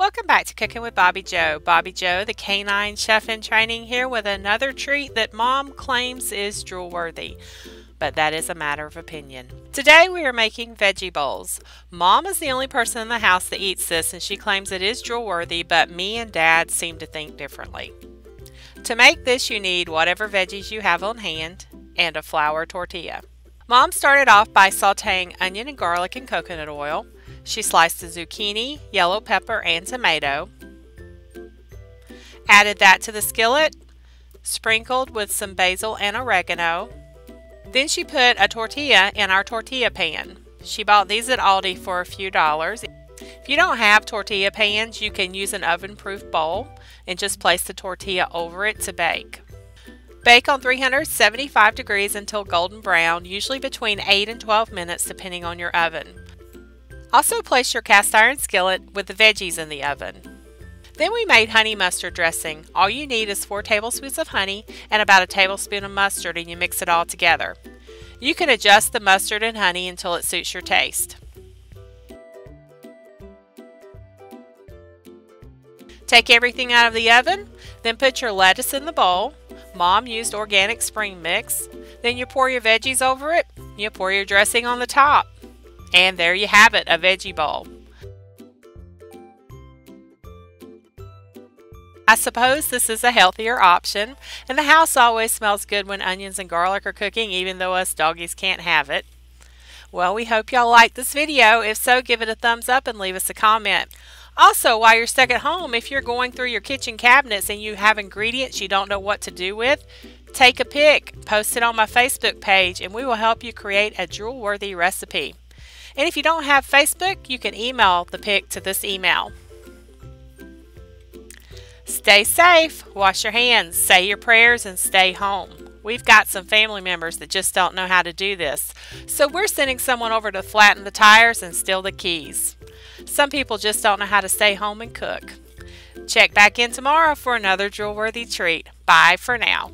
Welcome back to Cooking with Bobby Joe. Bobby Joe, the canine chef in training, here with another treat that Mom claims is drool-worthy, but that is a matter of opinion. Today we are making veggie bowls. Mom is the only person in the house that eats this, and she claims it is drool-worthy, but me and Dad seem to think differently. To make this, you need whatever veggies you have on hand and a flour tortilla. Mom started off by sauteing onion and garlic in coconut oil. She sliced the zucchini, yellow pepper, and tomato. Added that to the skillet, sprinkled with some basil and oregano. Then she put a tortilla in our tortilla pan. She bought these at Aldi for a few dollars. If you don't have tortilla pans, you can use an oven-proof bowl and just place the tortilla over it to bake. Bake on 375 degrees until golden brown, usually between 8 and 12 minutes depending on your oven. Also place your cast iron skillet with the veggies in the oven. Then we made honey mustard dressing. All you need is 4 tablespoons of honey and about a tablespoon of mustard, and you mix it all together. You can adjust the mustard and honey until it suits your taste. Take everything out of the oven, then put your lettuce in the bowl. Mom used organic spring mix. Then you pour your veggies over it. You pour your dressing on the top. And there you have it, a veggie bowl. I suppose this is a healthier option, and the house always smells good when onions and garlic are cooking, even though us doggies can't have it. Well, we hope y'all liked this video. If so, give it a thumbs up and leave us a comment. Also, while you're stuck at home, if you're going through your kitchen cabinets and you have ingredients you don't know what to do with, take a pic, post it on my Facebook page, and we will help you create a drool-worthy recipe. And if you don't have Facebook, you can email the pic to this email. Stay safe, wash your hands, say your prayers, and stay home. We've got some family members that just don't know how to do this, so we're sending someone over to flatten the tires and steal the keys. Some people just don't know how to stay home and cook. Check back in tomorrow for another drool-worthy treat. Bye for now.